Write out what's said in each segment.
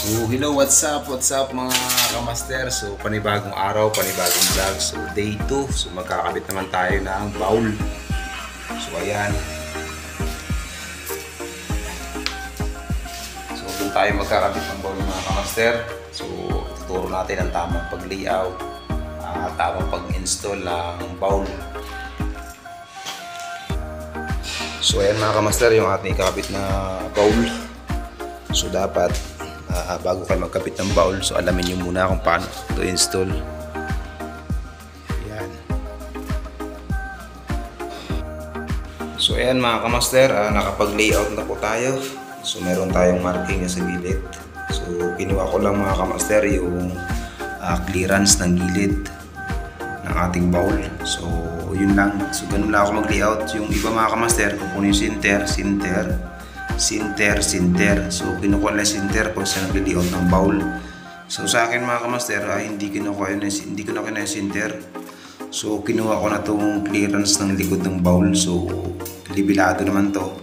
So hello, what's up mga kamaster. So panibagong araw, panibagong vlog. So day 2, so magkakabit naman tayo ng bowl. So ayan. So doon tayo magkakabit ng bowl mga kamaster. So tuturo natin ang tamang pag-layout, tamang pag-install ng bowl. So ayan mga kamaster, yung ating ikakabit na bowl. So dapat bago kayo magkabit ng bowl, so alamin nyo muna kung paano to install. Yan. So ayan mga kamaster, nakapag-layout na po tayo. So meron tayong marking sa gilid. So kinuha ko lang mga kamaster yung clearance ng gilid ng ating bowl. So yun lang. So ganun lang ako mag-layout. Yung iba mga kamaster, kukunin yung sinter. So kinukuha na sinter pag sa nag-layout ng bowl. So sa akin mga kamaster, hindi ko na kinuha yung sinter. So kinuha ko na itong clearance ng likod ng bowl. So libilado naman to.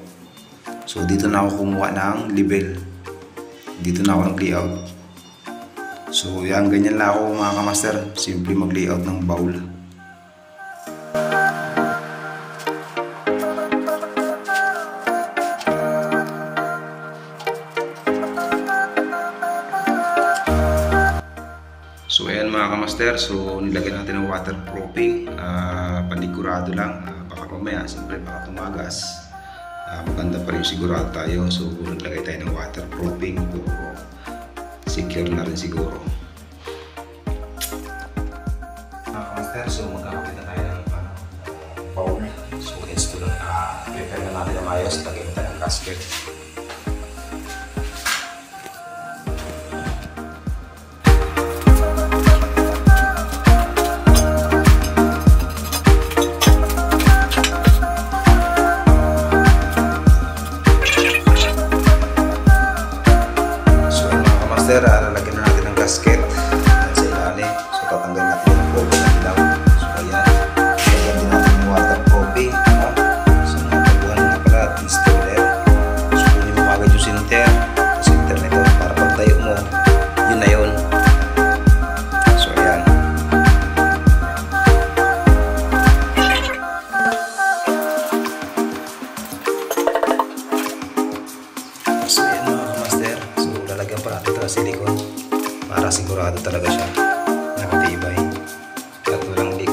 So dito na ako kumuha ng level. Dito na ako nag-layout. So yan, ganyan lang ako mga kamaster. Simple mag-layout ng bowl. So ayan mga kamaster, so nilagyan natin ng waterproofing, panigurado lang, baka mamaya siyempre baka tumagas, maganda pa rin sigurado tayo. So naglagay tayo ng waterproofing, secure na rin siguro. Mga kamaster, so magkakapit na tayo ng bowl. So install na, prepare na natin ang ayos, lagyan tayo ng gasket. Lalagyan na natin ng gasket sa ilalim. So tatanggalin natin yung cover na ilaw. So ayan, lagyan din natin yung waterproofing. So nakabuhan na pala at installer. So kunin mo kagad yung sinter nito para pag tayo mo, yun na yun. So ayan. So ayan mga kamaster, so lalagyan pa natin ito ng silicone para sigurado talaga siya nakatibay at walang leak.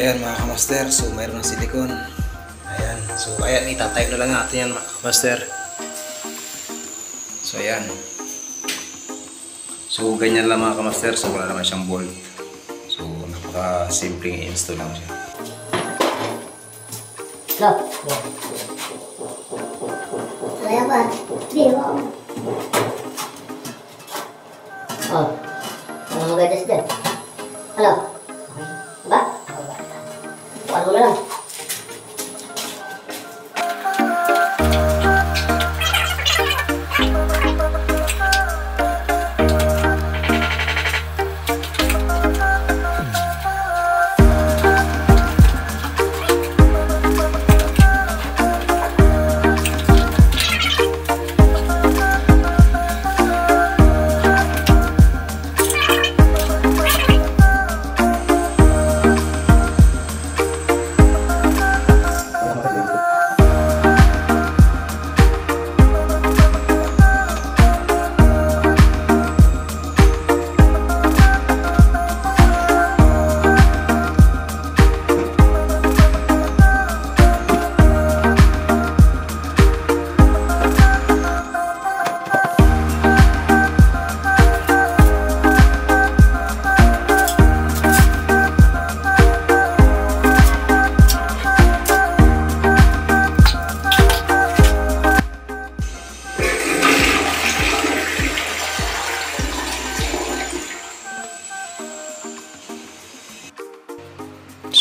Ayan mga kamaster, so mayroon ng silicone. Ayan, so ayan, itatayo na lang natin yan mga kamaster. So ayan. So ganyan lang mga kamaster, so wala naman siyang bolt. So napaka-simpleng i-install lang siya. Kaya ba? Hindi mo. Oh, ano maganda siya? Ano? Ba? Ano na lang?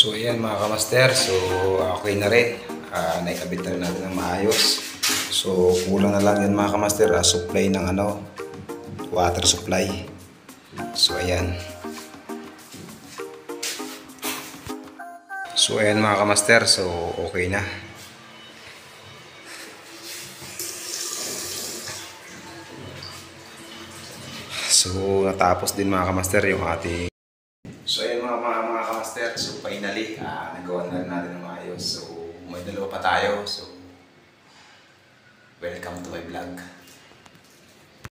So ayan mga kamaster, so okay na rin. Naikabit na rin natin ng maayos. So kulang na lang yun mga kamaster, supply ng water supply. So ayan. So ayan mga kamaster, so okay na. So natapos din mga kamaster yung ating. So ayan mga kamaster, so finally nagawa na rin natin ng maayos. So may dalawa pa tayo. So welcome to my vlog.